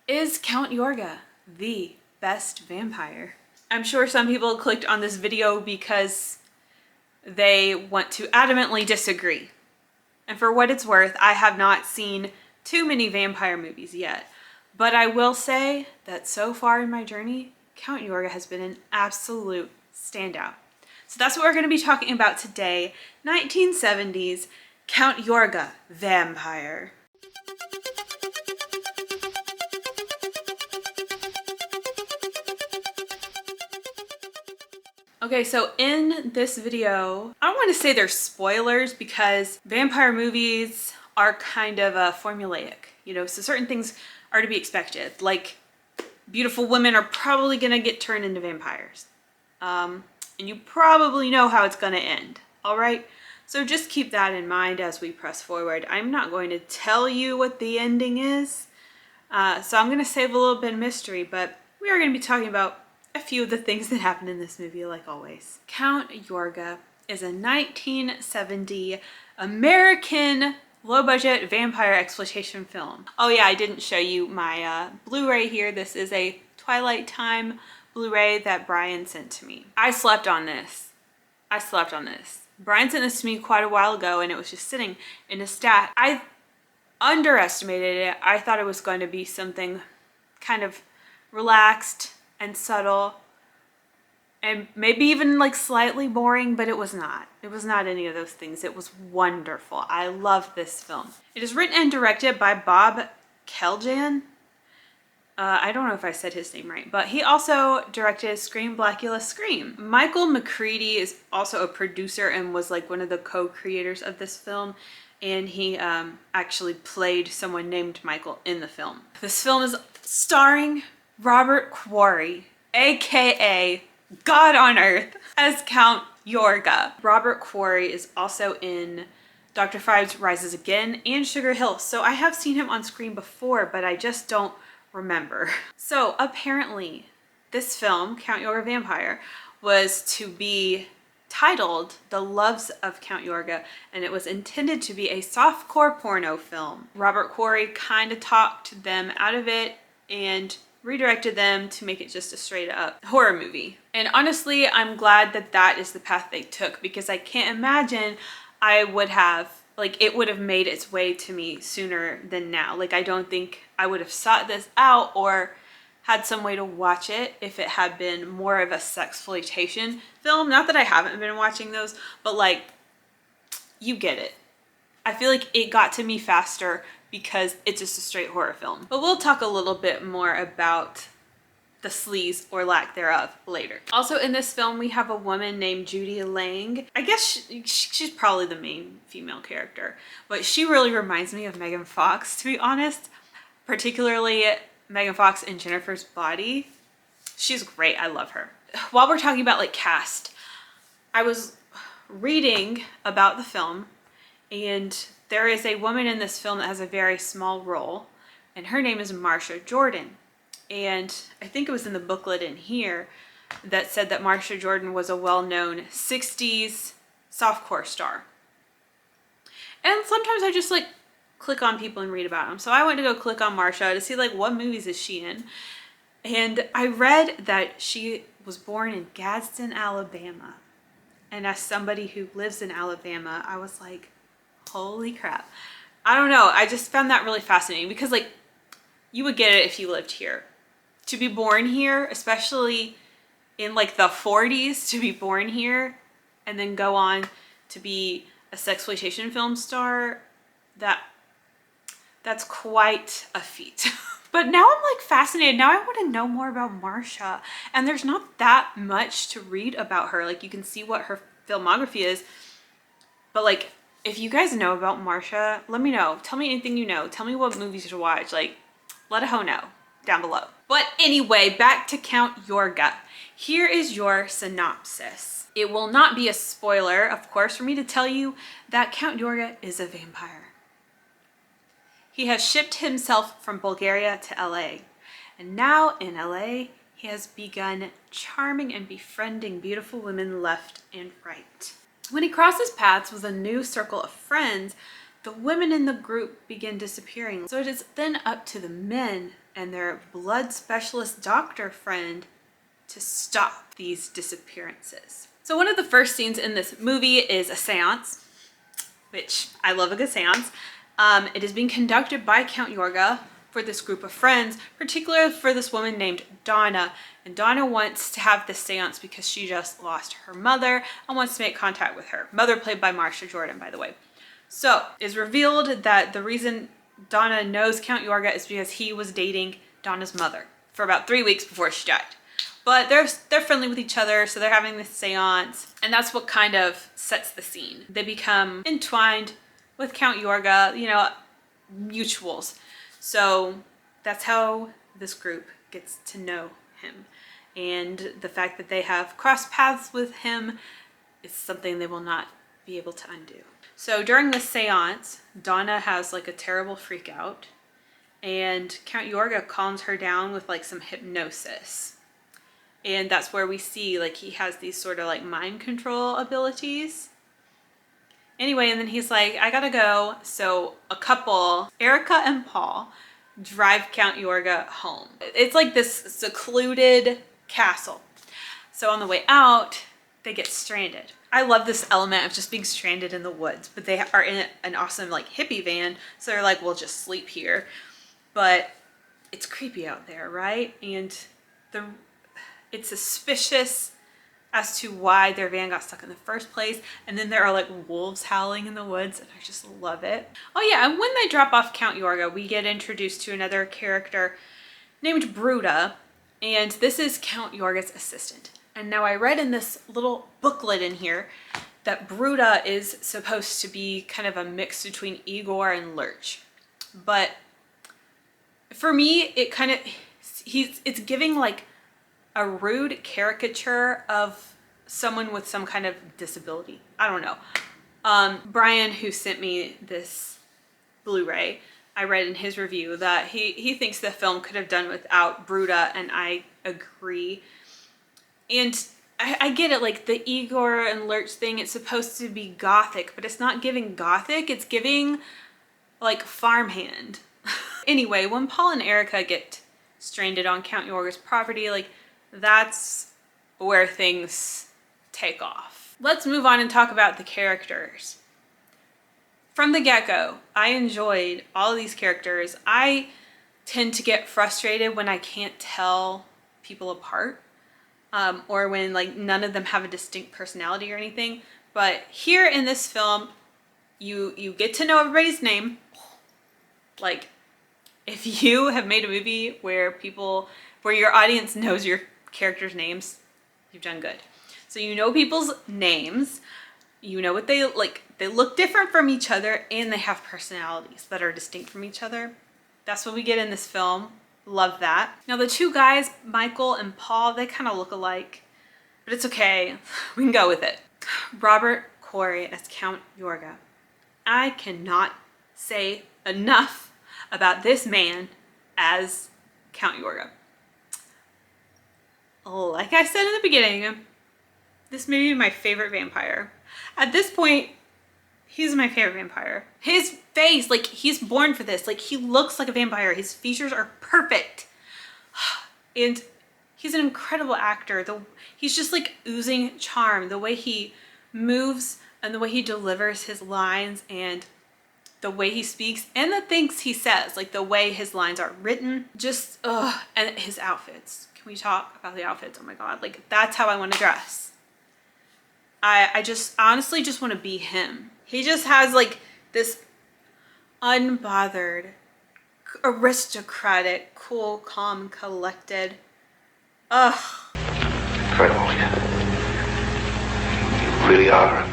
Is Count Yorga the best vampire? I'm sure some people clicked on this video because they want to adamantly disagree. And for what it's worth, I have not seen too many vampire movies yet. But I will say that so far in my journey, Count Yorga has been an absolute standout. So that's what we're going to be talking about today. 1970s Count Yorga vampire. Okay, so in this video, I don't want to say they're spoilers because vampire movies are kind of formulaic, you know, so certain things are to be expected. Like, beautiful women are probably going to get turned into vampires. And you probably know how it's going to end, all right? So just keep that in mind as we press forward. I'm not going to tell you what the ending is, so I'm going to save a little bit of mystery, but we are going to be talking about a few of the things that happen in this movie, like always. Count Yorga is a 1970 American low-budget vampire exploitation film. Oh yeah, I didn't show you my Blu-ray here. This is a Twilight Time Blu-ray that Brian sent to me. I slept on this. Brian sent this to me quite a while ago and it was just sitting in a stack. I underestimated it. I thought it was going to be something kind of relaxed and subtle and maybe even like slightly boring, but it was not. It was not any of those things. It was wonderful. I love this film. It is written and directed by Bob Keljan. I don't know if I said his name right, but he also directed Scream, Blackula, Scream. Michael McCready is also a producer and was like one of the co-creators of this film. And he actually played someone named Michael in the film. This film is starring Robert Quarry, aka God on Earth, as Count Yorga. Robert Quarry is also in Dr. Phibes Rises Again and Sugar Hill. So I have seen him on screen before, but I just don't remember. So apparently this film, Count Yorga Vampire, was to be titled The Loves of Count Yorga, and it was intended to be a softcore porno film. Robert Quarry kind of talked them out of it and redirected them to make it just a straight up horror movie. And honestly, I'm glad that that is the path they took because I can't imagine I would have, like, it would have made its way to me sooner than now. Like, I don't think I would have sought this out or had some way to watch it if it had been more of a sexploitation film. Not that I haven't been watching those, but like, you get it. I feel like it got to me faster because it's just a straight horror film. But we'll talk a little bit more about the sleaze or lack thereof later. Also in this film, we have a woman named Judy Lang. I guess she's probably the main female character, but she really reminds me of Megan Fox, to be honest, particularly Megan Fox in Jennifer's Body. She's great. I love her. While we're talking about like cast, I was reading about the film and there is a woman in this film that has a very small role and her name is Marsha Jordan. And I think it was in the booklet in here that said that Marsha Jordan was a well-known 60s softcore star. And sometimes I just like click on people and read about them. So I went to go click on Marsha to see like what movies is she in. And I read that she was born in Gadsden, Alabama. And as somebody who lives in Alabama, I was like, holy crap. I don't know. I just found that really fascinating because like you would get it if you lived here. To be born here, especially in like the 40s, to be born here and then go on to be a sexploitation film star, that's quite a feat. But now I'm like fascinated. Now I want to know more about Marsha. And there's not that much to read about her. Like you can see what her filmography is. But like, if you guys know about Marsha, let me know. Tell me anything you know. Tell me what movies to watch. Like, let a hoe know down below. But anyway, back to Count Yorga. Here is your synopsis. It will not be a spoiler, of course, for me to tell you that Count Yorga is a vampire. He has shipped himself from Bulgaria to LA. And now in LA, he has begun charming and befriending beautiful women left and right. When he crosses paths with a new circle of friends, the women in the group begin disappearing. So it is then up to the men and their blood specialist doctor friend to stop these disappearances. So one of the first scenes in this movie is a seance, which I love a good seance. It is being conducted by Count Yorga for this group of friends, particularly for this woman named Donna. And Donna wants to have this seance because she just lost her mother and wants to make contact with her. Mother played by Marsha Jordan, by the way. So it's revealed that the reason Donna knows Count Yorga is because he was dating Donna's mother for about 3 weeks before she died. But they're friendly with each other, so they're having this seance, and that's what kind of sets the scene. They become entwined with Count Yorga, you know, mutuals. So that's how this group gets to know him. And the fact that they have crossed paths with him is something they will not be able to undo. So during this seance, Donna has like a terrible freak out, and Count Yorga calms her down with like some hypnosis. And that's where we see like he has these sort of like mind control abilities. Anyway, and then he's like, I gotta go. So a couple, Erica and Paul, drive Count Yorga home. It's like this secluded castle. So on the way out, they get stranded. I love this element of just being stranded in the woods, but they are in an awesome like hippie van. So they're like, we'll just sleep here. But it's creepy out there, right? And it's suspicious as to why their van got stuck in the first place. And then there are like wolves howling in the woods, and I just love it. Oh yeah, and when they drop off Count Yorga, we get introduced to another character named Bruda, and this is Count Yorga's assistant. And now I read in this little booklet in here that Bruda is supposed to be kind of a mix between Igor and Lurch. But for me, it kind of, it's giving like a rude caricature of someone with some kind of disability. I don't know. Brian, who sent me this Blu-ray, I read in his review that he thinks the film could have done without Bruda, and I agree. And I get it, like the Igor and Lurch thing, it's supposed to be gothic, but it's not giving gothic, it's giving like farmhand. Anyway, when Paul and Erica get stranded on Count Yorga's property, like that's where things take off. Let's move on and talk about the characters. From the get-go, I enjoyed all of these characters. I tend to get frustrated when I can't tell people apart, or when like none of them have a distinct personality or anything. But here in this film, you get to know everybody's name. Like, if you have made a movie where your audience knows your characters' names, you've done good. So you know people's names, you know what they like. They look different from each other, and they have personalities that are distinct from each other. That's what we get in this film. Love that. Now the two guys, Michael and Paul, they kind of look alike, but it's okay. We can go with it. Robert Quarry as Count Yorga. I cannot say enough about this man as Count Yorga. Like I said in the beginning, this may be my favorite vampire. At this point, he's my favorite vampire. His face, like he's born for this. Like he looks like a vampire. His features are perfect. And he's an incredible actor. He's just like oozing charm. The way he moves and the way he delivers his lines and the way he speaks and the things he says, like the way his lines are written, just, and his outfits. Can we talk about the outfits? Oh my God, like that's how I want to dress. I just honestly just want to be him. He just has like this unbothered, aristocratic, cool, calm, collected. Ugh. Incredible. You really are a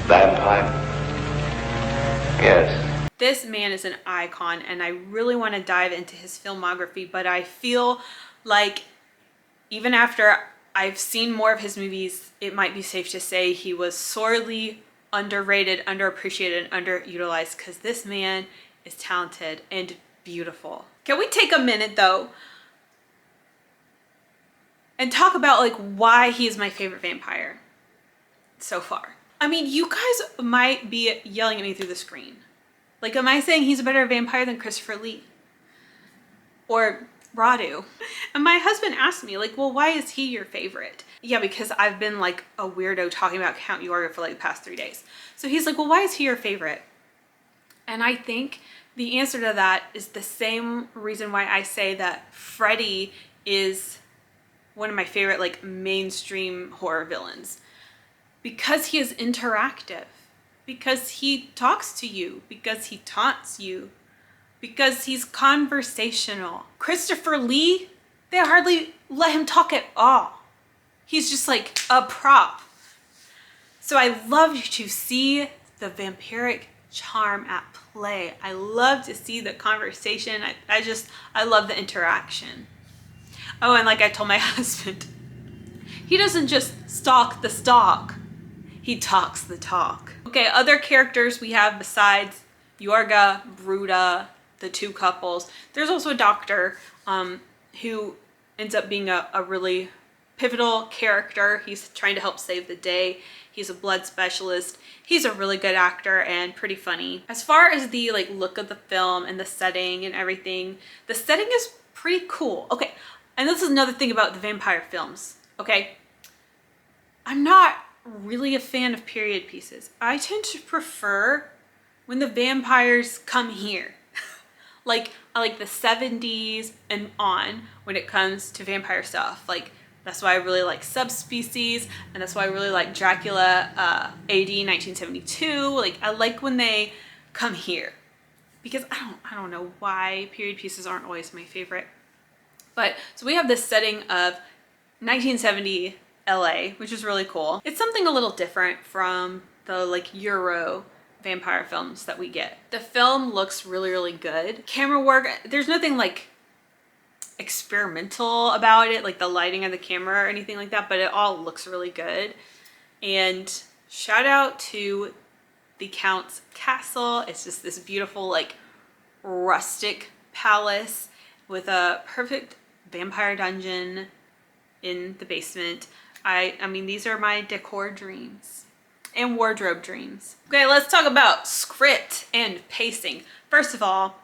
vampire? Yes. This man is an icon, and I really want to dive into his filmography, but I feel like even after I've seen more of his movies, it might be safe to say he was sorely underrated, underappreciated, and underutilized, because this man is talented and beautiful. Can we take a minute though and talk about like why he is my favorite vampire so far? I mean, you guys might be yelling at me through the screen. Like, am I saying he's a better vampire than Christopher Lee? Or Radu. And my husband asked me, like, well, why is he your favorite? Yeah, because I've been like a weirdo talking about Count Yorga for like the past 3 days. So he's like, well, why is he your favorite? And I think the answer to that is the same reason why I say that Freddy is one of my favorite like mainstream horror villains. Because he is interactive. Because he talks to you. Because he taunts you. Because he's conversational. Christopher Lee, they hardly let him talk at all. He's just like a prop. So I love to see the vampiric charm at play. I love to see the conversation. I love the interaction. Oh, and like I told my husband, he doesn't just stalk the stalk. He talks the talk. Okay, other characters we have besides Yorga, Bruda, the two couples. There's also a doctor who ends up being a really pivotal character. He's trying to help save the day. He's a blood specialist. He's a really good actor and pretty funny. As far as the like look of the film and the setting and everything, the setting is pretty cool. Okay, and this is another thing about the vampire films. Okay, I'm not really a fan of period pieces. I tend to prefer when the vampires come here. Like, I like the 70s and on when it comes to vampire stuff. Like, that's why I really like Subspecies, and that's why I really like Dracula AD 1972. Like, I like when they come here. Because I don't know why period pieces aren't always my favorite. But, so we have this setting of 1970 LA, which is really cool. It's something a little different from the like Euro vampire films that we get. The film looks really, really good. Camera work, there's nothing like experimental about it, like the lighting of the camera or anything like that, but it all looks really good. And shout out to the Count's castle. It's just this beautiful like rustic palace with a perfect vampire dungeon in the basement. I mean, these are my decor dreams and wardrobe dreams. Okay, let's talk about script and pacing. First of all,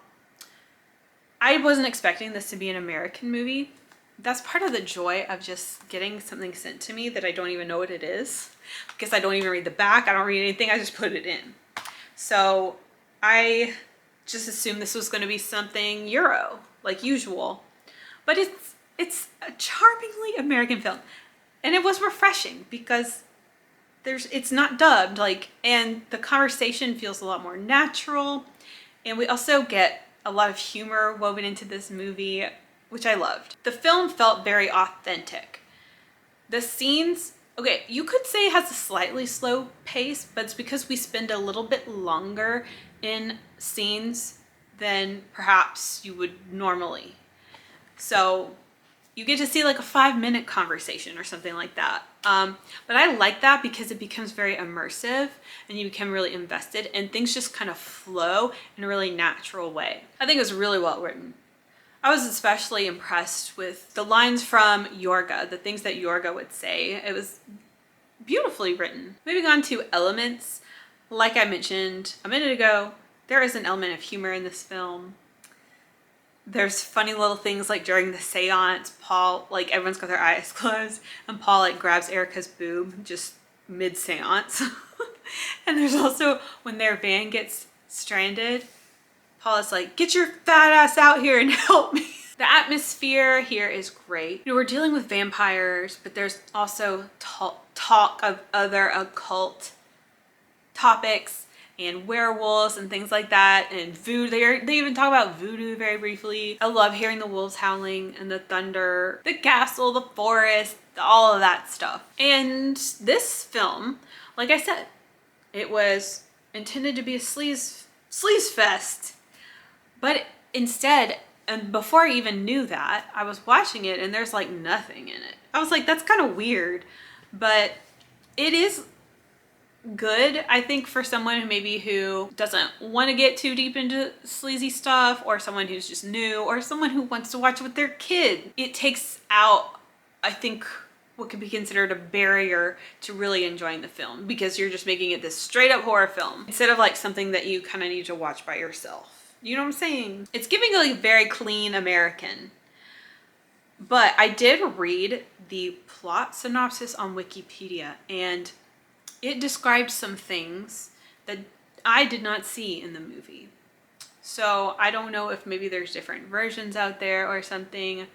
I wasn't expecting this to be an American movie. That's part of the joy of just getting something sent to me that I don't even know what it is, because I don't even read the back. I don't read anything. I just put it in. So I just assumed this was going to be something Euro, like usual. But it's a charmingly American film. And it was refreshing because it's not dubbed, like, and the conversation feels a lot more natural. And we also get a lot of humor woven into this movie, which I loved. The film felt very authentic. The scenes, okay, you could say it has a slightly slow pace, but it's because we spend a little bit longer in scenes than perhaps you would normally. So you get to see like a 5-minute conversation or something like that. But I like that because it becomes very immersive and you become really invested and things just kind of flow in a really natural way. I think it was really well written. I was especially impressed with the lines from Yorga, the things that Yorga would say. It was beautifully written. Moving on to elements, like I mentioned a minute ago, there is an element of humor in this film. There's funny little things like during the seance, Paul, like everyone's got their eyes closed and Paul like grabs Erica's boob just mid-seance. And there's also when their van gets stranded, Paul is like, get your fat ass out here and help me. The atmosphere here is great. You know, we're dealing with vampires, but there's also talk of other occult topics and werewolves and things like that, and voodoo. They even talk about voodoo very briefly. I love hearing the wolves howling and the thunder, the castle, the forest, all of that stuff. And this film, like I said, it was intended to be a sleaze fest, but instead, and before I even knew that, I was watching it and there's like nothing in it. I was like, that's kind of weird, but it is good, I think, for someone who doesn't want to get too deep into sleazy stuff, or someone who's just new, or someone who wants to watch with their kid. It takes out, I think, what could be considered a barrier to really enjoying the film, because you're just making it this straight up horror film instead of like something that you kind of need to watch by yourself. You know what I'm saying? It's giving like very clean American. But I did read the plot synopsis on Wikipedia, and it described some things that I did not see in the movie. So I don't know if maybe there's different versions out there or something,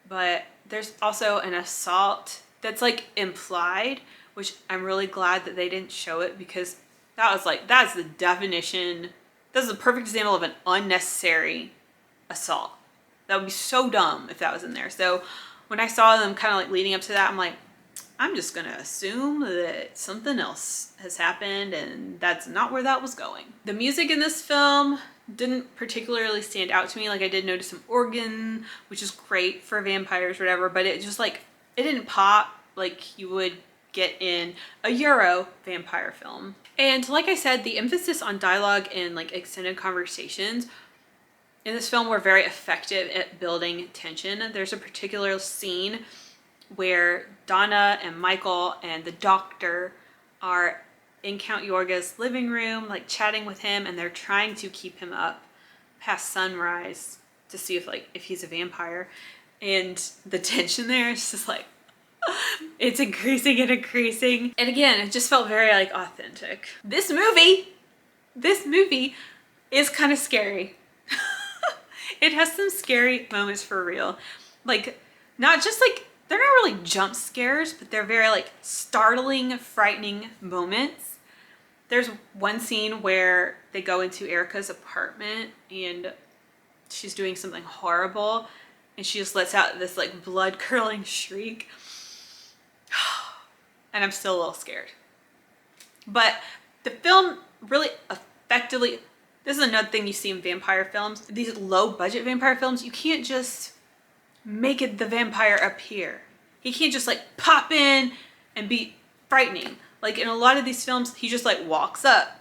but there's also an assault that's like implied, which I'm really glad that they didn't show it, because that was like, that's the definition. That's the perfect example of an unnecessary assault. That would be so dumb if that was in there. So when I saw them kind of like leading up to that, I'm like, I'm just gonna assume that something else has happened, and that's not where that was going. The music in this film didn't particularly stand out to me. Like, I did notice some organ, which is great for vampires or whatever, but it just like, it didn't pop like you would get in a Euro vampire film. And like I said, the emphasis on dialogue and like extended conversations in this film were very effective at building tension. There's a particular scene where Donna and Michael and the doctor are in Count Yorga's living room, like chatting with him, and they're trying to keep him up past sunrise to see if he's a vampire. And the tension there is just like, it's increasing and increasing. And again, it just felt very like authentic. This movie is kind of scary. It has some scary moments for real. Like, not just like, they're not really jump scares, but they're very like startling, frightening moments. There's one scene where they go into Erica's apartment and she's doing something horrible, and she just lets out this like blood curdling shriek. And I'm still a little scared. But the film really effectively, this is another thing you see in vampire films. These low budget vampire films, you can't just make it the vampire appear. He can't just like pop in and be frightening. Like in a lot of these films, he just like walks up.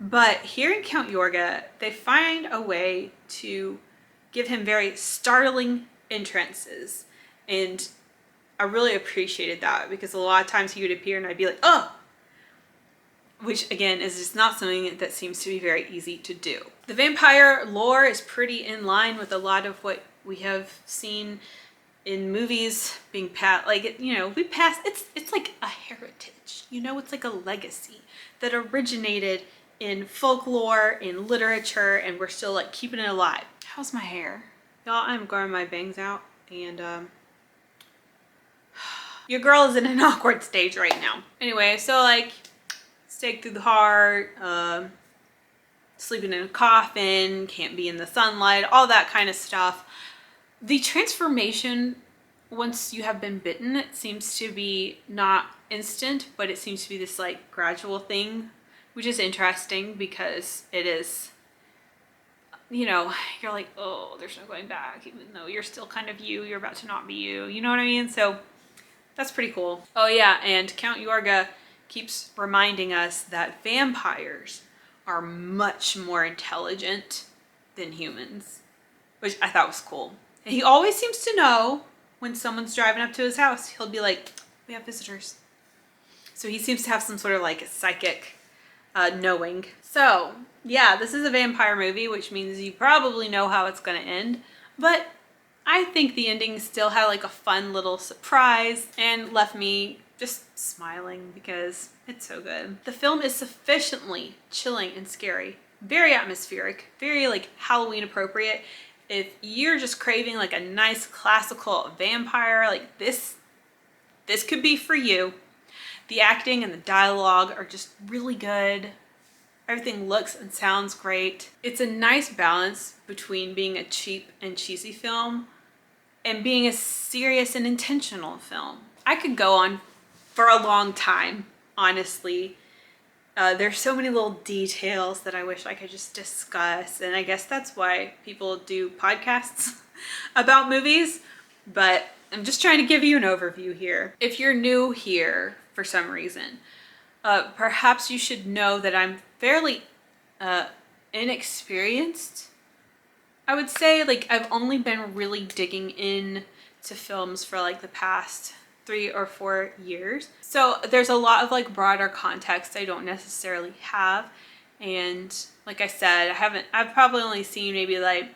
But here in Count Yorga, they find a way to give him very startling entrances. And I really appreciated that, because a lot of times he would appear and I'd be like, oh! Which again is just not something that seems to be very easy to do. The vampire lore is pretty in line with a lot of what we have seen in movies being passed. Like, you know, it's like a heritage, you know, it's like a legacy that originated in folklore, in literature, and we're still like keeping it alive. How's my hair? Y'all, I'm growing my bangs out, and your girl is in an awkward stage right now. Anyway, so like, stake through the heart, sleeping in a coffin, can't be in the sunlight, all that kind of stuff. The transformation, once you have been bitten, it seems to be not instant, but it seems to be this like gradual thing, which is interesting because it is, you know, you're like, oh, there's no going back, even though you're still kind of you, you're about to not be you, you know what I mean? So that's pretty cool. Oh yeah, and Count Yorga keeps reminding us that vampires are much more intelligent than humans, which I thought was cool. And he always seems to know when someone's driving up to his house. He'll be like, we have visitors. So he seems to have some sort of like psychic knowing. So yeah, this is a vampire movie, which means you probably know how it's gonna end, but I think the ending still had like a fun little surprise and left me just smiling because it's so good. The film is sufficiently chilling and scary, very atmospheric, very like Halloween appropriate. If you're just craving like a nice classical vampire, like this could be for you. The acting and the dialogue are just really good. Everything looks and sounds great. It's a nice balance between being a cheap and cheesy film and being a serious and intentional film. I could go on for a long time, honestly. There's so many little details that I wish I could just discuss, and I guess that's why people do podcasts about movies, but I'm just trying to give you an overview here. If you're new here for some reason, perhaps you should know that I'm fairly inexperienced. I would say like I've only been really digging in to films for like the past 3 or 4 years. So there's a lot of like broader context I don't necessarily have. And like I said, I've probably only seen maybe like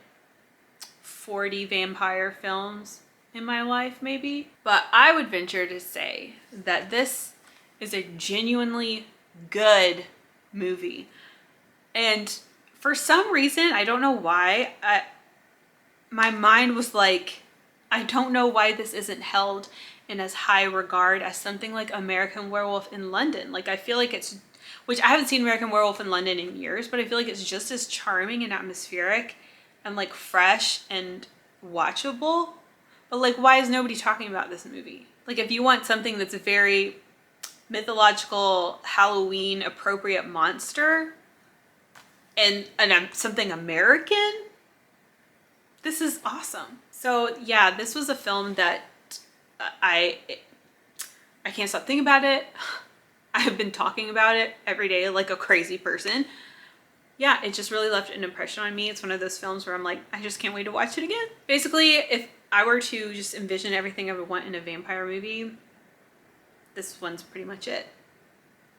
40 vampire films. in my life, maybe. But I would venture to say that this is a genuinely good movie. And for some reason, I don't know why, my mind was like, I don't know why this isn't held in as high regard as something like American Werewolf in London. Like, I feel like it's, which I haven't seen American Werewolf in London in years, but I feel like it's just as charming and atmospheric and like fresh and watchable. But like, why is nobody talking about this movie? Like, if you want something that's a very mythological, Halloween appropriate monster and something American, this is awesome. So yeah, this was a film that I can't stop thinking about it. I've been talking about it every day like a crazy person. Yeah, it just really left an impression on me. It's one of those films where I'm like, I just can't wait to watch it again. Basically, if I were to just envision everything I would want in a vampire movie, this one's pretty much it.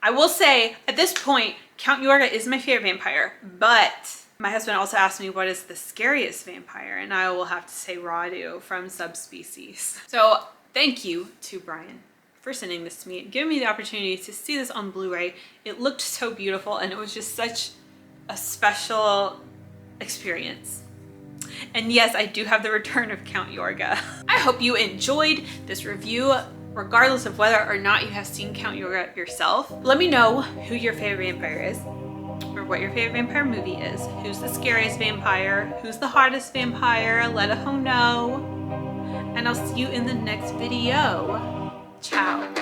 I will say, at this point, Count Yorga is my favorite vampire, but my husband also asked me what is the scariest vampire, and I will have to say Radu from Subspecies. So thank you to Brian for sending this to me and giving me the opportunity to see this on Blu-ray. It looked so beautiful, and it was just such a special experience. And yes, I do have the return of Count Yorga. I hope you enjoyed this review, regardless of whether or not you have seen Count Yorga yourself. Let me know who your favorite vampire is, or what your favorite vampire movie is. Who's the scariest vampire? Who's the hottest vampire? Let a hoe know. And I'll see you in the next video. Ciao.